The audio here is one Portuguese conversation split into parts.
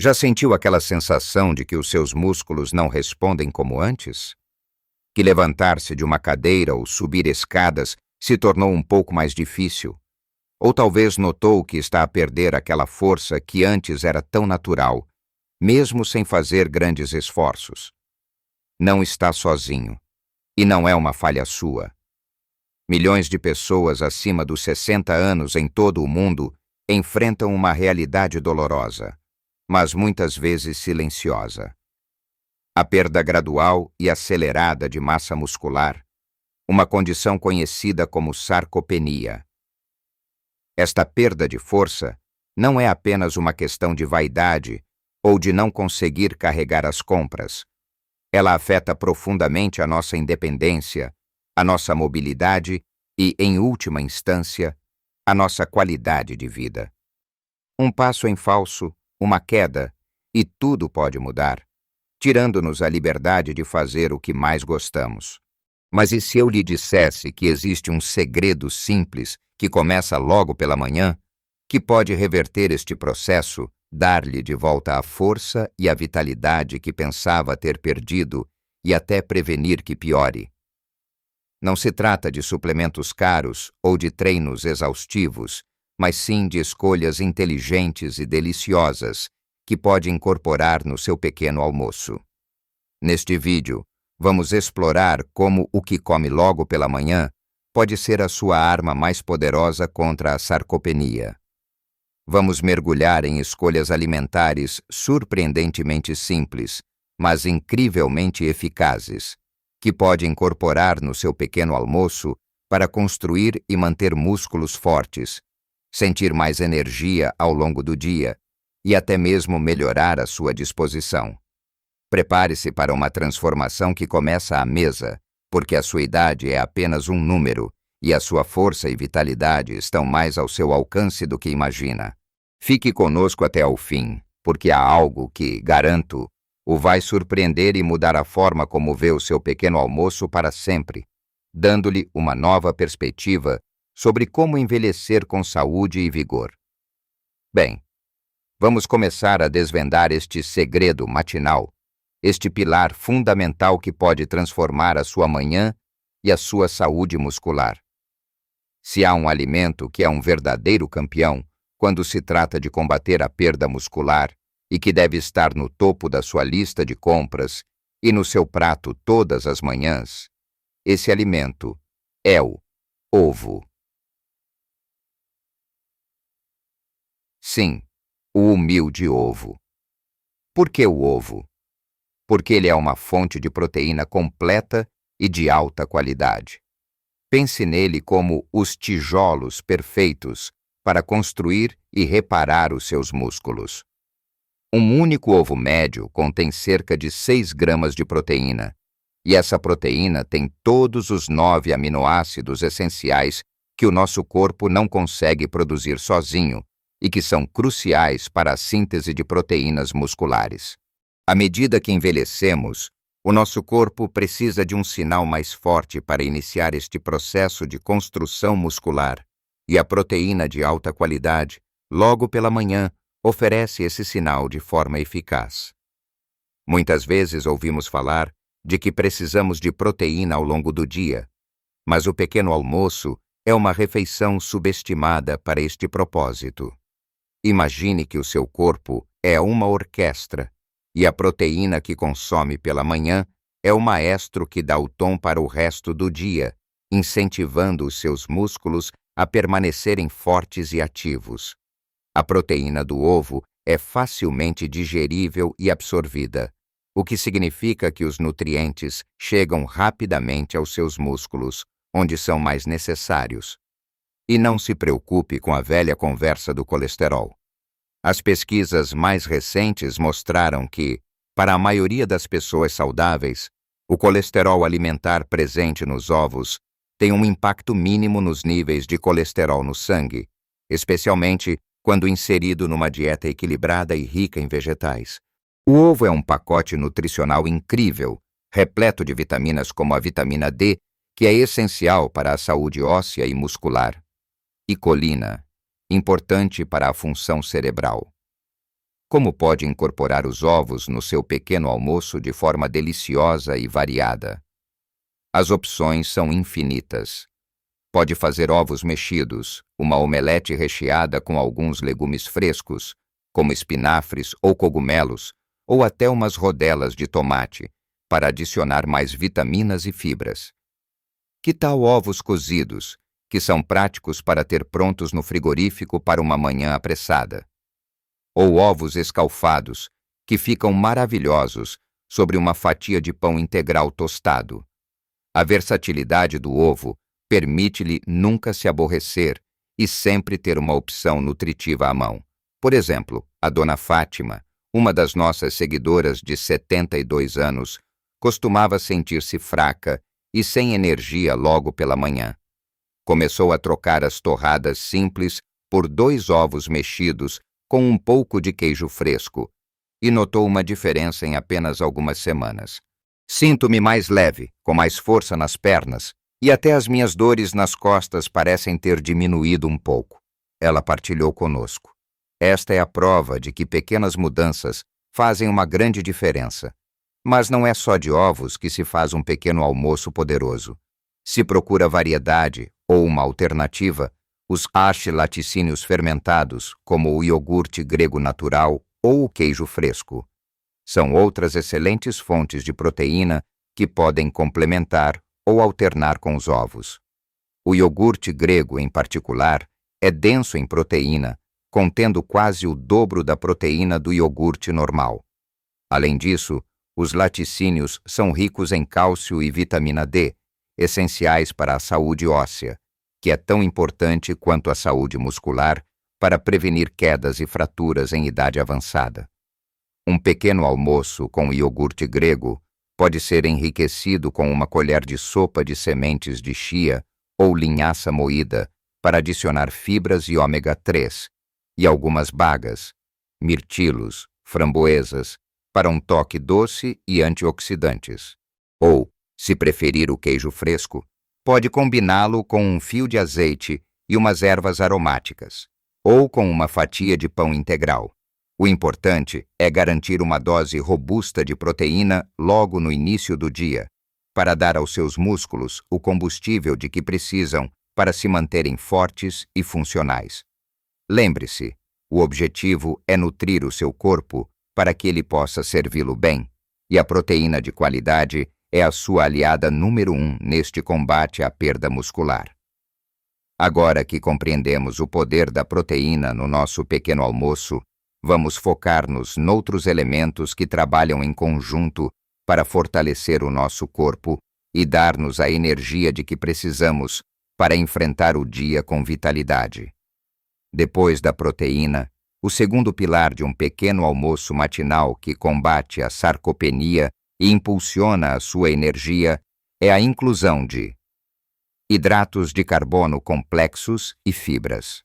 Já sentiu aquela sensação de que os seus músculos não respondem como antes? Que levantar-se de uma cadeira ou subir escadas se tornou um pouco mais difícil? Ou talvez notou que está a perder aquela força que antes era tão natural, mesmo sem fazer grandes esforços? Não está sozinho. E não é uma falha sua. Milhões de pessoas acima dos 60 anos em todo o mundo enfrentam uma realidade dolorosa, mas muitas vezes silenciosa. A perda gradual e acelerada de massa muscular, uma condição conhecida como sarcopenia. Esta perda de força não é apenas uma questão de vaidade ou de não conseguir carregar as compras. Ela afeta profundamente a nossa independência, a nossa mobilidade e, em última instância, a nossa qualidade de vida. Um passo em falso, uma queda, e tudo pode mudar, tirando-nos a liberdade de fazer o que mais gostamos. Mas e se eu lhe dissesse que existe um segredo simples que começa logo pela manhã, que pode reverter este processo, dar-lhe de volta a força e a vitalidade que pensava ter perdido e até prevenir que piore? Não se trata de suplementos caros ou de treinos exaustivos, mas sim de escolhas inteligentes e deliciosas que pode incorporar no seu pequeno almoço. Neste vídeo, vamos explorar como o que come logo pela manhã pode ser a sua arma mais poderosa contra a sarcopenia. Vamos mergulhar em escolhas alimentares surpreendentemente simples, mas incrivelmente eficazes, que pode incorporar no seu pequeno almoço para construir e manter músculos fortes, sentir mais energia ao longo do dia e até mesmo melhorar a sua disposição. Prepare-se para uma transformação que começa à mesa, porque a sua idade é apenas um número e a sua força e vitalidade estão mais ao seu alcance do que imagina. Fique conosco até ao fim, porque há algo que, garanto, o vai surpreender e mudar a forma como vê o seu pequeno almoço para sempre, dando-lhe uma nova perspectiva sobre como envelhecer com saúde e vigor. Bem, vamos começar a desvendar este segredo matinal, este pilar fundamental que pode transformar a sua manhã e a sua saúde muscular. Se há um alimento que é um verdadeiro campeão quando se trata de combater a perda muscular e que deve estar no topo da sua lista de compras e no seu prato todas as manhãs, esse alimento é o ovo. Sim, o humilde ovo. Por que o ovo? Porque ele é uma fonte de proteína completa e de alta qualidade. Pense nele como os tijolos perfeitos para construir e reparar os seus músculos. Um único ovo médio contém cerca de 6 gramas de proteína, e essa proteína tem todos os 9 aminoácidos essenciais que o nosso corpo não consegue produzir sozinho e que são cruciais para a síntese de proteínas musculares. À medida que envelhecemos, o nosso corpo precisa de um sinal mais forte para iniciar este processo de construção muscular, e a proteína de alta qualidade, logo pela manhã, oferece esse sinal de forma eficaz. Muitas vezes ouvimos falar de que precisamos de proteína ao longo do dia, mas o pequeno almoço é uma refeição subestimada para este propósito. Imagine que o seu corpo é uma orquestra e a proteína que consome pela manhã é o maestro que dá o tom para o resto do dia, incentivando os seus músculos a permanecerem fortes e ativos. A proteína do ovo é facilmente digerível e absorvida, o que significa que os nutrientes chegam rapidamente aos seus músculos, onde são mais necessários. E não se preocupe com a velha conversa do colesterol. As pesquisas mais recentes mostraram que, para a maioria das pessoas saudáveis, o colesterol alimentar presente nos ovos tem um impacto mínimo nos níveis de colesterol no sangue, especialmente quando inserido numa dieta equilibrada e rica em vegetais. O ovo é um pacote nutricional incrível, repleto de vitaminas como a vitamina D, que é essencial para a saúde óssea e muscular, e colina, importante para a função cerebral. Como pode incorporar os ovos no seu pequeno almoço de forma deliciosa e variada? As opções são infinitas. Pode fazer ovos mexidos, uma omelete recheada com alguns legumes frescos, como espinafres ou cogumelos, ou até umas rodelas de tomate, para adicionar mais vitaminas e fibras. Que tal ovos cozidos, que são práticos para ter prontos no frigorífico para uma manhã apressada? Ou ovos escalfados, que ficam maravilhosos sobre uma fatia de pão integral tostado. A versatilidade do ovo permite-lhe nunca se aborrecer e sempre ter uma opção nutritiva à mão. Por exemplo, a dona Fátima, uma das nossas seguidoras de 72 anos, costumava sentir-se fraca e sem energia logo pela manhã. Começou a trocar as torradas simples por 2 ovos mexidos com um pouco de queijo fresco, e notou uma diferença em apenas algumas semanas. Sinto-me mais leve, com mais força nas pernas, e até as minhas dores nas costas parecem ter diminuído um pouco. Ela partilhou conosco. Esta é a prova de que pequenas mudanças fazem uma grande diferença. Mas não é só de ovos que se faz um pequeno almoço poderoso. Se procura variedade ou uma alternativa, os laticínios fermentados, como o iogurte grego natural ou o queijo fresco. São outras excelentes fontes de proteína que podem complementar ou alternar com os ovos. O iogurte grego, em particular, é denso em proteína, contendo quase o dobro da proteína do iogurte normal. Além disso, os laticínios são ricos em cálcio e vitamina D, essenciais para a saúde óssea, que é tão importante quanto a saúde muscular para prevenir quedas e fraturas em idade avançada. Um pequeno almoço com iogurte grego pode ser enriquecido com uma colher de sopa de sementes de chia ou linhaça moída para adicionar fibras e ômega 3, e algumas bagas, mirtilos, framboesas, para um toque doce e antioxidantes. Ou, se preferir o queijo fresco, pode combiná-lo com um fio de azeite e umas ervas aromáticas, ou com uma fatia de pão integral. O importante é garantir uma dose robusta de proteína logo no início do dia, para dar aos seus músculos o combustível de que precisam para se manterem fortes e funcionais. Lembre-se, o objetivo é nutrir o seu corpo para que ele possa servi-lo bem, e a proteína de qualidade é a sua aliada número 1 neste combate à perda muscular. Agora que compreendemos o poder da proteína no nosso pequeno almoço, vamos focar-nos noutros elementos que trabalham em conjunto para fortalecer o nosso corpo e dar-nos a energia de que precisamos para enfrentar o dia com vitalidade. Depois da proteína, o segundo pilar de um pequeno almoço matinal que combate a sarcopenia e impulsiona a sua energia é a inclusão de hidratos de carbono complexos e fibras.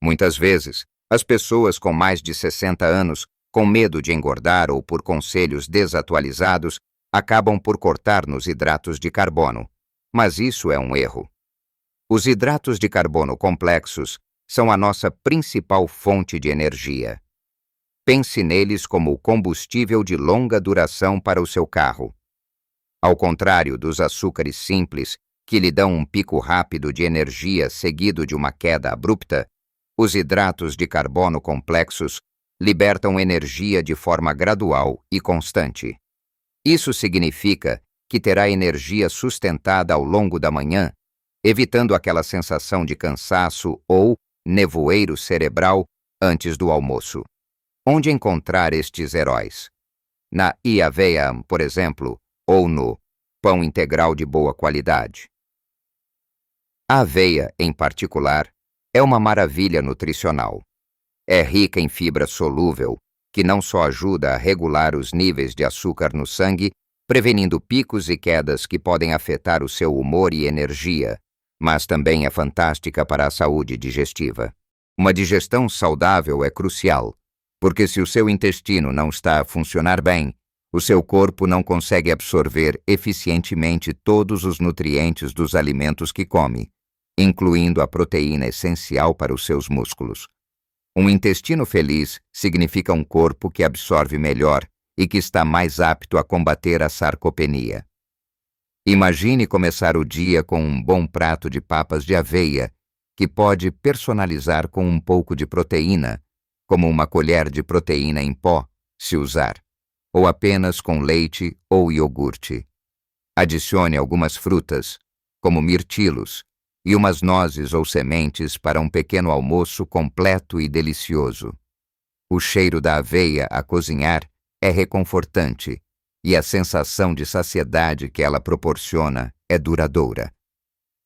Muitas vezes, as pessoas com mais de 60 anos, com medo de engordar ou por conselhos desatualizados, acabam por cortar nos hidratos de carbono. Mas isso é um erro. Os hidratos de carbono complexos são a nossa principal fonte de energia. Pense neles como o combustível de longa duração para o seu carro. Ao contrário dos açúcares simples, que lhe dão um pico rápido de energia seguido de uma queda abrupta, os hidratos de carbono complexos libertam energia de forma gradual e constante. Isso significa que terá energia sustentada ao longo da manhã, evitando aquela sensação de cansaço ou nevoeiro cerebral antes do almoço. Onde encontrar estes heróis? Na aveia, por exemplo, ou no pão integral de boa qualidade. A aveia, em particular, é uma maravilha nutricional. É rica em fibra solúvel, que não só ajuda a regular os níveis de açúcar no sangue, prevenindo picos e quedas que podem afetar o seu humor e energia, mas também é fantástica para a saúde digestiva. Uma digestão saudável é crucial, porque se o seu intestino não está a funcionar bem, o seu corpo não consegue absorver eficientemente todos os nutrientes dos alimentos que come, incluindo a proteína essencial para os seus músculos. Um intestino feliz significa um corpo que absorve melhor e que está mais apto a combater a sarcopenia. Imagine começar o dia com um bom prato de papas de aveia, que pode personalizar com um pouco de proteína, como uma colher de proteína em pó, se usar, ou apenas com leite ou iogurte. Adicione algumas frutas, como mirtilos, e umas nozes ou sementes para um pequeno almoço completo e delicioso. O cheiro da aveia a cozinhar é reconfortante e a sensação de saciedade que ela proporciona é duradoura.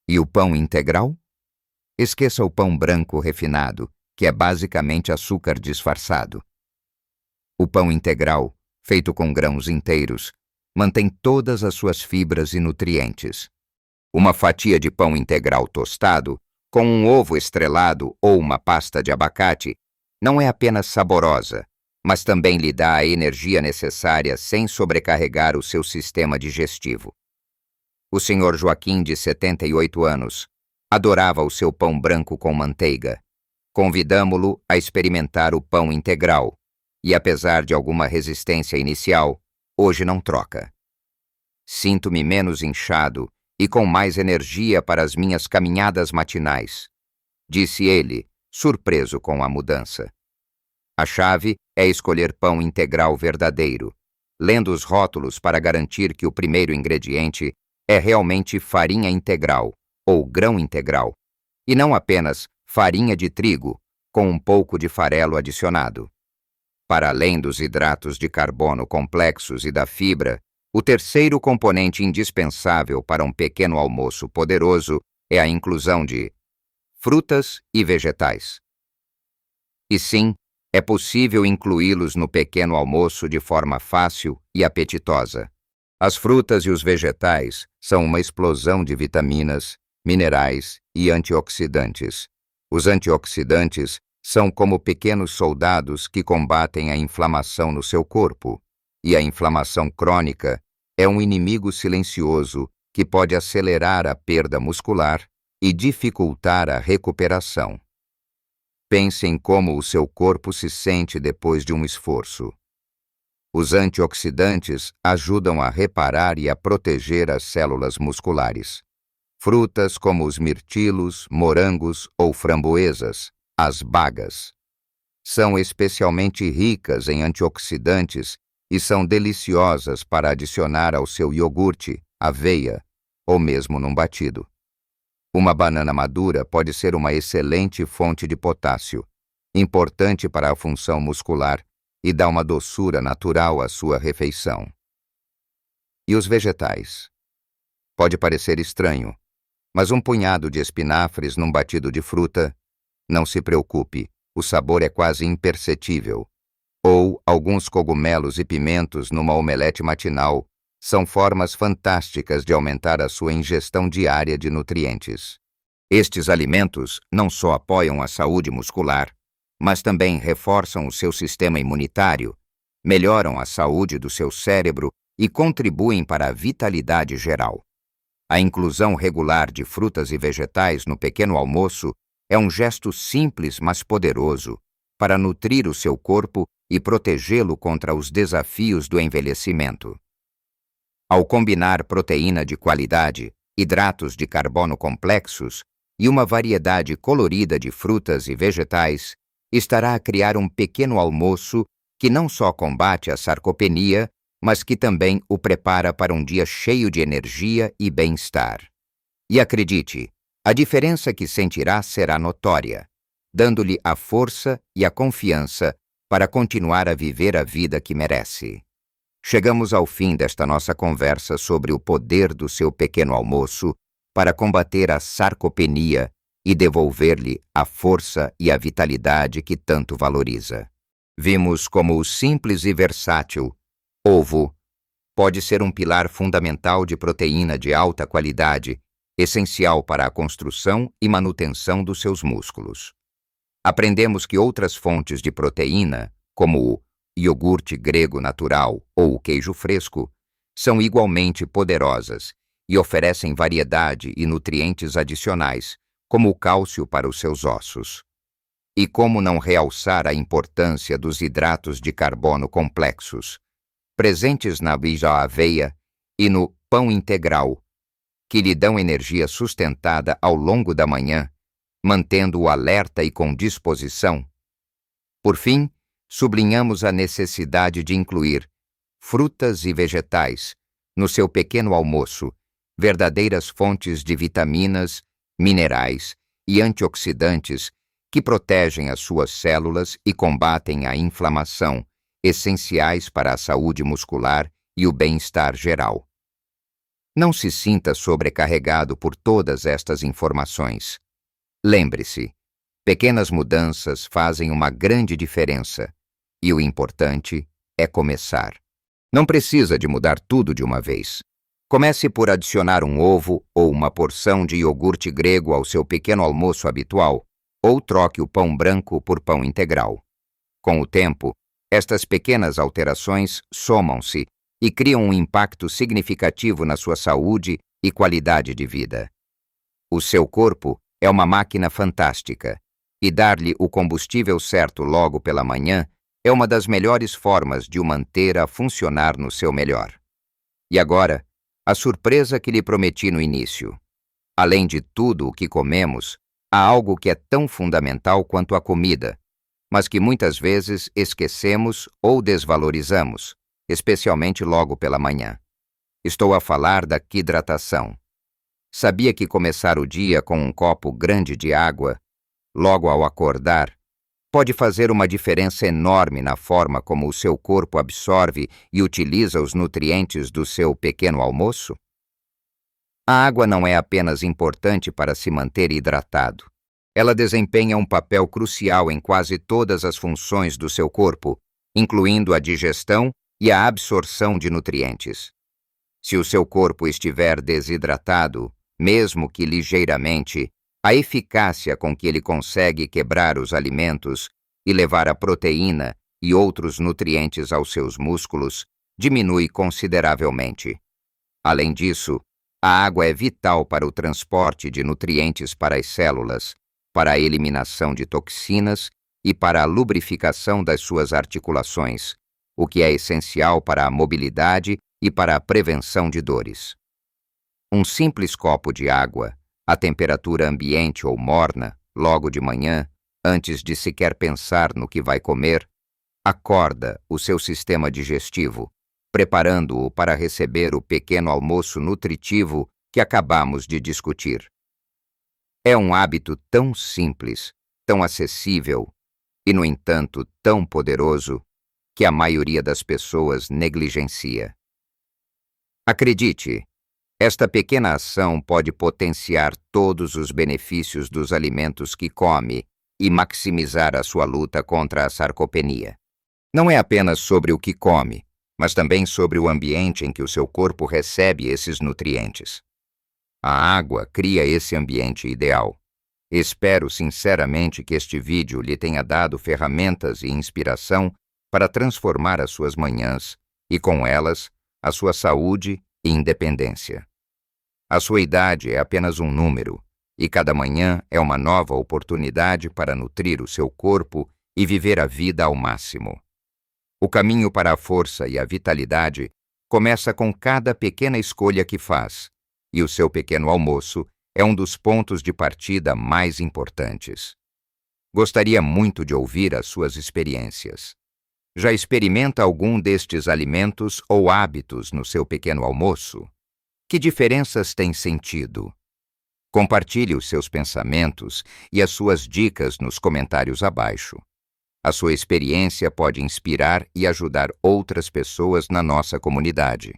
E o pão integral? Esqueça o pão branco refinado, que é basicamente açúcar disfarçado. O pão integral, feito com grãos inteiros, mantém todas as suas fibras e nutrientes. Uma fatia de pão integral tostado, com um ovo estrelado ou uma pasta de abacate, não é apenas saborosa, mas também lhe dá a energia necessária sem sobrecarregar o seu sistema digestivo. O Sr. Joaquim, de 78 anos, adorava o seu pão branco com manteiga. Convidamo-lo a experimentar o pão integral, e apesar de alguma resistência inicial, hoje não troca. Sinto-me menos inchado e com mais energia para as minhas caminhadas matinais, disse ele, surpreso com a mudança. A chave é escolher pão integral verdadeiro, lendo os rótulos para garantir que o primeiro ingrediente é realmente farinha integral, ou grão integral, e não apenas farinha de trigo, com um pouco de farelo adicionado. Para além dos hidratos de carbono complexos e da fibra, o terceiro componente indispensável para um pequeno almoço poderoso é a inclusão de frutas e vegetais. E sim, é possível incluí-los no pequeno almoço de forma fácil e apetitosa. As frutas e os vegetais são uma explosão de vitaminas, minerais e antioxidantes. Os antioxidantes são como pequenos soldados que combatem a inflamação no seu corpo, e a inflamação crônica é um inimigo silencioso que pode acelerar a perda muscular e dificultar a recuperação. Pense em como o seu corpo se sente depois de um esforço. Os antioxidantes ajudam a reparar e a proteger as células musculares. Frutas como os mirtilos, morangos ou framboesas, as bagas, são especialmente ricas em antioxidantes e são deliciosas para adicionar ao seu iogurte, aveia ou mesmo num batido. Uma banana madura pode ser uma excelente fonte de potássio, importante para a função muscular e dá uma doçura natural à sua refeição. E os vegetais? Pode parecer estranho, mas um punhado de espinafres num batido de fruta, não se preocupe, o sabor é quase imperceptível. Ou alguns cogumelos e pimentos numa omelete matinal são formas fantásticas de aumentar a sua ingestão diária de nutrientes. Estes alimentos não só apoiam a saúde muscular, mas também reforçam o seu sistema imunitário, melhoram a saúde do seu cérebro e contribuem para a vitalidade geral. A inclusão regular de frutas e vegetais no pequeno almoço é um gesto simples, mas poderoso, para nutrir o seu corpo e protegê-lo contra os desafios do envelhecimento. Ao combinar proteína de qualidade, hidratos de carbono complexos e uma variedade colorida de frutas e vegetais, estará a criar um pequeno almoço que não só combate a sarcopenia, mas que também o prepara para um dia cheio de energia e bem-estar. E acredite, a diferença que sentirá será notória, dando-lhe a força e a confiança para continuar a viver a vida que merece. Chegamos ao fim desta nossa conversa sobre o poder do seu pequeno almoço para combater a sarcopenia e devolver-lhe a força e a vitalidade que tanto valoriza. Vimos como o simples e versátil ovo pode ser um pilar fundamental de proteína de alta qualidade, essencial para a construção e manutenção dos seus músculos. Aprendemos que outras fontes de proteína, como o iogurte grego natural ou o queijo fresco, são igualmente poderosas e oferecem variedade e nutrientes adicionais, como o cálcio para os seus ossos. E como não realçar a importância dos hidratos de carbono complexos, presentes na aveia e no pão integral, que lhe dão energia sustentada ao longo da manhã, mantendo-o alerta e com disposição. Por fim, sublinhamos a necessidade de incluir frutas e vegetais no seu pequeno almoço, verdadeiras fontes de vitaminas, minerais e antioxidantes que protegem as suas células e combatem a inflamação, essenciais para a saúde muscular e o bem-estar geral. Não se sinta sobrecarregado por todas estas informações. Lembre-se, pequenas mudanças fazem uma grande diferença, e o importante é começar. Não precisa de mudar tudo de uma vez. Comece por adicionar um ovo ou uma porção de iogurte grego ao seu pequeno almoço habitual, ou troque o pão branco por pão integral. Com o tempo, estas pequenas alterações somam-se e criam um impacto significativo na sua saúde e qualidade de vida. O seu corpo é uma máquina fantástica, e dar-lhe o combustível certo logo pela manhã é uma das melhores formas de o manter a funcionar no seu melhor. E agora, a surpresa que lhe prometi no início. Além de tudo o que comemos, há algo que é tão fundamental quanto a comida, mas que muitas vezes esquecemos ou desvalorizamos, especialmente logo pela manhã. Estou a falar da hidratação. Sabia que começar o dia com um copo grande de água, logo ao acordar, pode fazer uma diferença enorme na forma como o seu corpo absorve e utiliza os nutrientes do seu pequeno almoço? A água não é apenas importante para se manter hidratado. Ela desempenha um papel crucial em quase todas as funções do seu corpo, incluindo a digestão e a absorção de nutrientes. Se o seu corpo estiver desidratado, mesmo que ligeiramente, a eficácia com que ele consegue quebrar os alimentos e levar a proteína e outros nutrientes aos seus músculos diminui consideravelmente. Além disso, a água é vital para o transporte de nutrientes para as células, para a eliminação de toxinas e para a lubrificação das suas articulações, o que é essencial para a mobilidade e para a prevenção de dores. Um simples copo de água, a temperatura ambiente ou morna, logo de manhã, antes de sequer pensar no que vai comer, acorda o seu sistema digestivo, preparando-o para receber o pequeno almoço nutritivo que acabamos de discutir. É um hábito tão simples, tão acessível e, no entanto, tão poderoso que a maioria das pessoas negligencia. Acredite, esta pequena ação pode potenciar todos os benefícios dos alimentos que come e maximizar a sua luta contra a sarcopenia. Não é apenas sobre o que come, mas também sobre o ambiente em que o seu corpo recebe esses nutrientes. A água cria esse ambiente ideal. Espero sinceramente que este vídeo lhe tenha dado ferramentas e inspiração para transformar as suas manhãs e, com elas, a sua saúde e independência. A sua idade é apenas um número, e cada manhã é uma nova oportunidade para nutrir o seu corpo e viver a vida ao máximo. O caminho para a força e a vitalidade começa com cada pequena escolha que faz, e o seu pequeno almoço é um dos pontos de partida mais importantes. Gostaria muito de ouvir as suas experiências. Já experimenta algum destes alimentos ou hábitos no seu pequeno almoço? Que diferenças tem sentido? Compartilhe os seus pensamentos e as suas dicas nos comentários abaixo. A sua experiência pode inspirar e ajudar outras pessoas na nossa comunidade.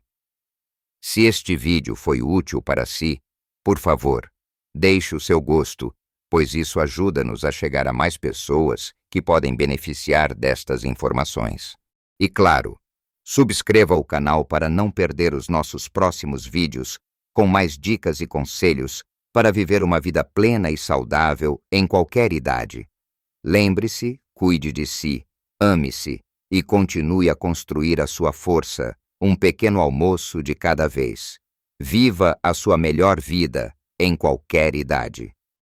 Se este vídeo foi útil para si, por favor, deixe o seu gosto, pois isso ajuda-nos a chegar a mais pessoas que podem beneficiar destas informações. E claro, subscreva o canal para não perder os nossos próximos vídeos com mais dicas e conselhos para viver uma vida plena e saudável em qualquer idade. Lembre-se, cuide de si, ame-se e continue a construir a sua força, um pequeno almoço de cada vez. Viva a sua melhor vida em qualquer idade.